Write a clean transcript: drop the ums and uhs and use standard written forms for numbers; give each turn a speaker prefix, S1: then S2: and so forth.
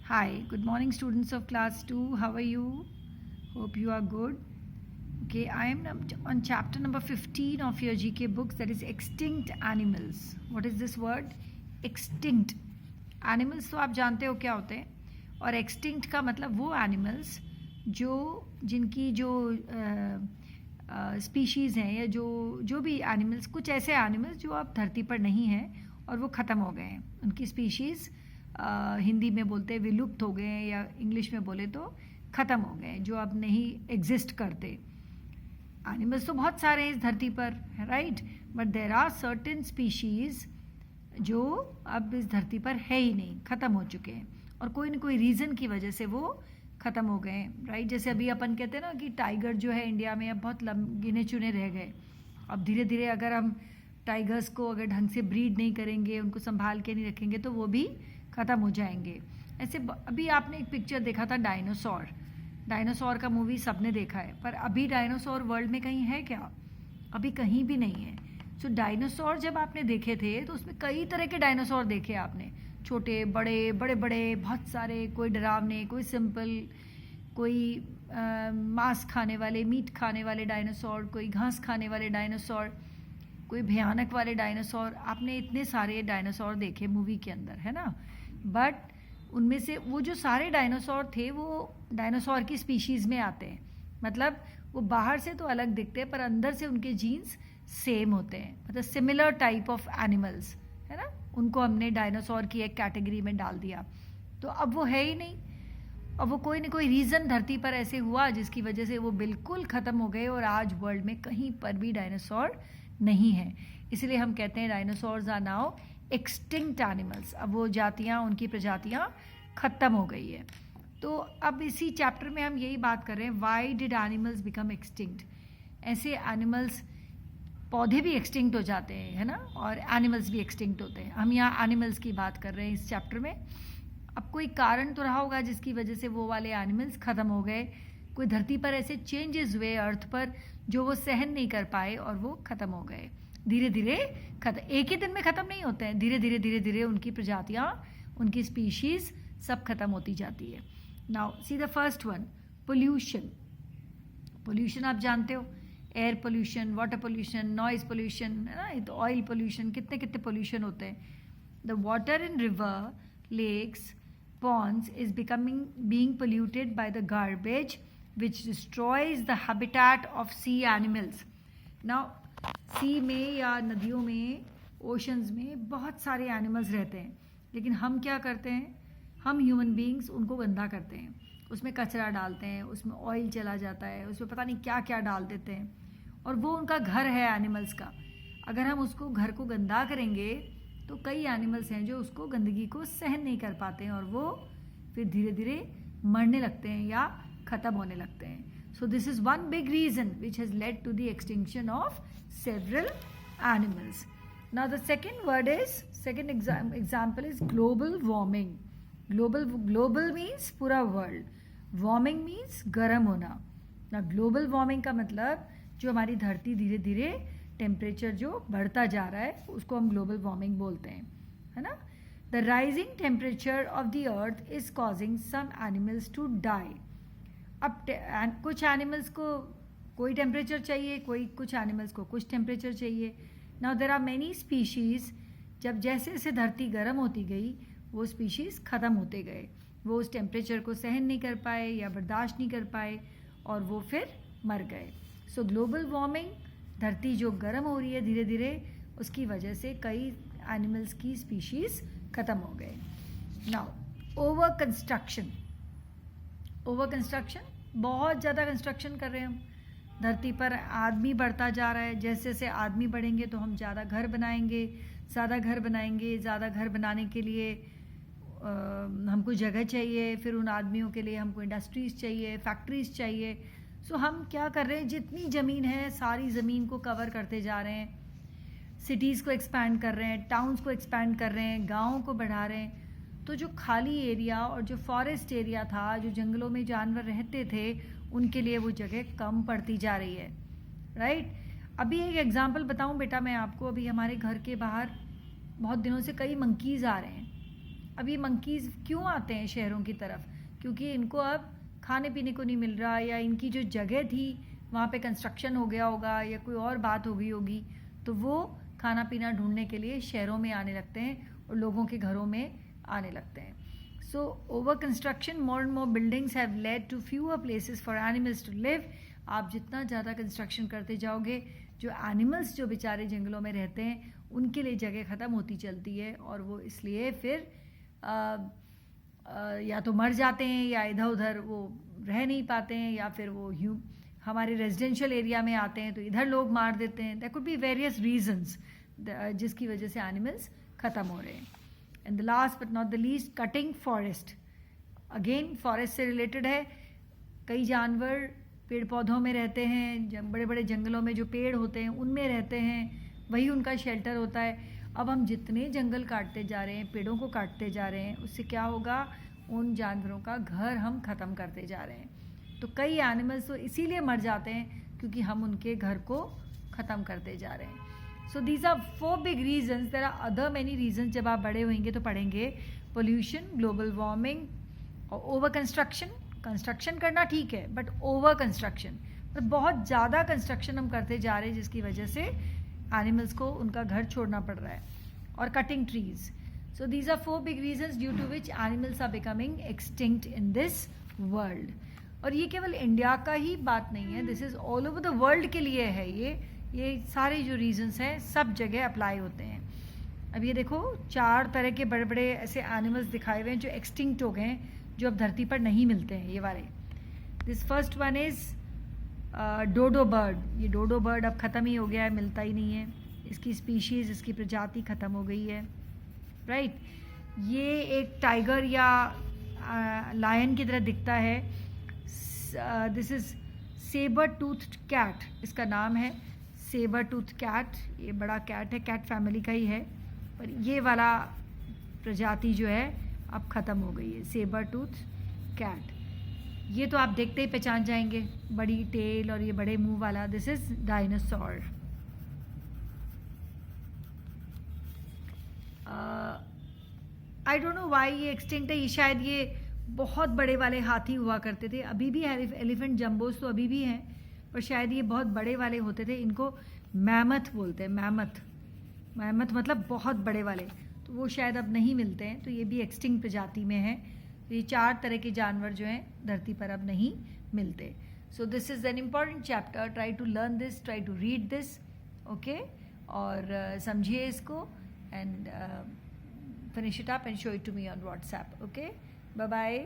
S1: Hi, good morning, students of class 2. How are you? Hope you are good. Okay, I am on chapter number 15 of your GK books, that is extinct animals. What is this word? Extinct. Animals तो आप जानते हो क्या होते हैं, और extinct का मतलब वो animals जो जिनकी जो स्पीशीज़ हैं या जो भी एनिमल्स, कुछ ऐसे एनिमल्स जो अब धरती पर नहीं हैं और वो ख़त्म हो गए हैं, उनकी स्पीशीज़ हिंदी में बोलते हैं विलुप्त हो गए हैं, या इंग्लिश में बोले तो ख़त्म हो गए हैं, जो अब नहीं एग्जिस्ट करते. एनिमल्स तो बहुत सारे हैं इस धरती पर, right, but there are certain species जो अब इस धरती पर है ही नहीं, ख़त्म हो चुके हैं, और कोई ना कोई रीज़न की वजह से वो ख़त्म हो गए, राइट. जैसे अभी अपन कहते हैं ना कि टाइगर जो है इंडिया में अब बहुत गिने चुने रह गए. अब धीरे धीरे अगर हम टाइगर्स को अगर ढंग से ब्रीड नहीं करेंगे, उनको संभाल के नहीं रखेंगे, तो वो भी ख़त्म हो जाएंगे. ऐसे अभी आपने एक पिक्चर देखा था डायनासोर का मूवी सबने देखा है, पर अभी डायनासोर वर्ल्ड में कहीं है क्या? अभी कहीं भी नहीं है. सो डायनासोर जब आपने देखे थे तो उसमें कई तरह के डायनासोर देखे आपने, छोटे बड़े बड़े बड़े बहुत सारे, कोई डरावने, कोई सिंपल, कोई मांस खाने वाले, मीट खाने वाले डायनासोर, कोई घास खाने वाले डायनासोर, कोई भयानक वाले डायनासोर. आपने इतने सारे डायनासोर देखे मूवी के अंदर, है ना. बट उनमें से वो जो सारे डायनासोर थे वो डायनासोर की स्पीशीज़ में आते हैं. मतलब वो बाहर से तो अलग दिखते हैं पर अंदर से उनके जीन्स सेम होते हैं, मतलब सिमिलर टाइप ऑफ एनिमल्स, है ना. उनको हमने डायनासोर की एक कैटेगरी में डाल दिया. तो अब वो है ही नहीं. अब वो कोई ना कोई रीज़न धरती पर ऐसे हुआ जिसकी वजह से वो बिल्कुल ख़त्म हो गए, और आज वर्ल्ड में कहीं पर भी डायनासोर नहीं है. इसलिए हम कहते हैं dinosaurs are now extinct animals. अब वो जातियाँ, उनकी प्रजातियाँ ख़त्म हो गई है. तो अब इसी चैप्टर में हम यही बात कर रहे हैं, why did animals become extinct. ऐसे एनिमल्स, पौधे भी एक्सटिंक्ट हो जाते हैं, है ना, और एनिमल्स भी एक्सटिंक्ट होते हैं. हम यहाँ एनिमल्स की बात कर रहे हैं इस चैप्टर में. अब कोई कारण तो रहा होगा जिसकी वजह से वो वाले एनिमल्स ख़त्म हो गए. कोई धरती पर ऐसे चेंजेस हुए अर्थ पर जो वो सहन नहीं कर पाए और वो ख़त्म हो गए. धीरे धीरे एक ही दिन में ख़त्म नहीं होते हैं, धीरे धीरे धीरे धीरे उनकी प्रजातियाँ, उनकी स्पीशीज़ सब खत्म होती जाती है. Now see the first one, pollution. Pollution आप जानते हो, air pollution, water pollution, noise pollution, है ना, तो ऑयल पोल्यूशन, कितने कितने पोल्यूशन होते हैं. The water in river, lakes, ponds is being polluted by the garbage which destroys the habitat of sea animals. Now सी में या नदियों में, ओशंस में बहुत सारे एनिमल्स रहते हैं, लेकिन हम क्या करते हैं, हम ह्यूमन बींग्स उनको गंदा करते हैं. उसमें कचरा डालते हैं, उसमें ऑयल चला जाता है, उसमें पता नहीं क्या क्या डाल देते हैं, और वो उनका घर है एनिमल्स का. अगर हम उसको घर को गंदा करेंगे तो कई एनिमल्स हैं जो उसको गंदगी को सहन नहीं कर पाते हैं, और वो फिर धीरे धीरे मरने लगते हैं या ख़त्म होने लगते हैं. So this is one big reason which has led to the extinction of several animals. Now the second example is global warming. Global means पूरा world. Warming means गर्म होना. Now global warming का मतलब जो हमारी धरती धीरे धीरे टेम्परेचर जो बढ़ता जा रहा है उसको हम ग्लोबल वार्मिंग बोलते हैं, है ना. The rising temperature of the earth is causing some animals to die. अब कुछ एनिमल्स को कोई टेम्परेचर चाहिए, कुछ एनिमल्स को कुछ टेम्परेचर चाहिए. Now there are many species. जब जैसे जैसे धरती गर्म होती गई वो स्पीशीज़ ख़त्म होते गए, वो उस टेम्परेचर को सहन नहीं कर पाए या बर्दाश्त नहीं कर पाए, और वो फिर मर गए. सो ग्लोबल वार्मिंग, धरती जो गर्म हो रही है धीरे धीरे, उसकी वजह से कई एनिमल्स की स्पीशीज़ ख़त्म हो गए. Now over construction. बहुत ज़्यादा कंस्ट्रक्शन कर रहे हैं हम. धरती पर आदमी बढ़ता जा रहा है, जैसे जैसे आदमी बढ़ेंगे तो हम ज़्यादा घर बनाएंगे. ज़्यादा घर बनाने के लिए हमको जगह चाहिए, फिर उन आदमियों के लिए हमको इंडस्ट्रीज़ चाहिए, फैक्ट्रीज़ चाहिए. सो हम क्या कर रहे हैं, जितनी ज़मीन है सारी ज़मीन को कवर करते जा रहे हैं. सिटीज़ को एक्सपैंड कर रहे हैं, टाउन्स को एक्सपैंड कर रहे हैं, गाँवों को बढ़ा रहे हैं. तो जो खाली एरिया और जो फॉरेस्ट एरिया था, जो जंगलों में जानवर रहते थे, उनके लिए वो जगह कम पड़ती जा रही है, राइट. अभी एक एग्जांपल बताऊं बेटा मैं आपको. अभी हमारे घर के बाहर बहुत दिनों से कई मंकीज़ आ रहे हैं, अब ये मंकीज़ क्यों आते हैं शहरों की तरफ? क्योंकि इनको अब खाने पीने को नहीं मिल रहा, या इनकी जो जगह थी वहाँ पे कंस्ट्रक्शन हो गया होगा, या कोई और बात हो गई होगी, तो वो खाना पीना ढूंढने के लिए शहरों में आने लगते हैं और लोगों के घरों में आने लगते हैं. So over construction, more and more buildings have led to fewer places for animals to live. आप जितना ज़्यादा कंस्ट्रक्शन करते जाओगे, जो एनिमल्स जो बेचारे जंगलों में रहते हैं उनके लिए जगह ख़त्म होती चलती है, और वो इसलिए फिर या तो मर जाते हैं, या इधर उधर वो रह नहीं पाते हैं, या फिर वो हमारे रेजिडेंशियल एरिया में आते हैं तो इधर लोग मार देते हैं. There could be various reasons जिसकी वजह से एनिमल्स ख़त्म हो रहे हैं. And the last but not the least, cutting forest. Again forest से रिलेटेड है. कई जानवर पेड़ पौधों में रहते हैं, बड़े बड़े जंगलों में जो पेड़ होते हैं उनमें रहते हैं, वही उनका शेल्टर होता है. अब हम जितने जंगल काटते जा रहे हैं, पेड़ों को काटते जा रहे हैं, उससे क्या होगा, उन जानवरों का घर हम ख़त्म करते जा रहे हैं. तो कई एनिमल्स तो इसीलिए मर जाते हैं क्योंकि हम उनके घर को ख़त्म करते जा रहे हैं. So these are 4 big reasons. There are other many reasons. जब आप बड़े होंगे तो पढ़ेंगे. पोल्यूशन, ग्लोबल वार्मिंग और ओवर कंस्ट्रक्शन. कंस्ट्रक्शन करना ठीक है, बट ओवर कंस्ट्रक्शन, मतलब बहुत ज़्यादा कंस्ट्रक्शन हम करते जा रहे हैं जिसकी वजह से एनिमल्स को उनका घर छोड़ना पड़ रहा है. और cutting trees. So these are 4 big reasons due to which animals are becoming extinct in this world. और ये केवल इंडिया का ही बात नहीं है, this is all over the world के लिए है. ये सारे जो रीजन्स हैं सब जगह अप्लाई होते हैं. अब ये देखो 4 तरह के बड़े बड़े ऐसे एनिमल्स दिखाए हुए हैं जो एक्सटिंक्ट हो गए हैं, जो अब धरती पर नहीं मिलते हैं. ये वाले, this first one is dodo bird. ये डोडो बर्ड अब ख़त्म ही हो गया है, मिलता ही नहीं है. इसकी स्पीशीज़, इसकी प्रजाति ख़त्म हो गई है, राइट. ये एक टाइगर या लायन की तरह दिखता है. This is sabre tooth cat, इसका नाम है सेबर टूथ कैट. ये बड़ा कैट है, कैट फैमिली का ही है, पर ये वाला प्रजाति जो है अब ख़त्म हो गई है, सेबर टूथ कैट. ये तो आप देखते ही पहचान जाएंगे, बड़ी टेल और ये बड़े मुंह वाला. This is dinosaur. I don't know why ये एक्सटिंक्ट है. ये शायद ये बहुत बड़े वाले हाथी हुआ करते थे. अभी भी एलिफेंट जम्बोस तो अभी भी हैं, पर शायद ये बहुत बड़े वाले होते थे. इनको मैमथ बोलते हैं. मैमथ मतलब बहुत बड़े वाले. तो वो शायद अब नहीं मिलते हैं, तो ये भी एक्सटिंक्ट प्रजाति में है. तो ये 4 तरह के जानवर जो हैं धरती पर अब नहीं मिलते. So this is an important chapter. Try to learn this, try to read this, okay. और समझिए इसको, and finish it up and show it to me on WhatsApp. Okay, bye bye.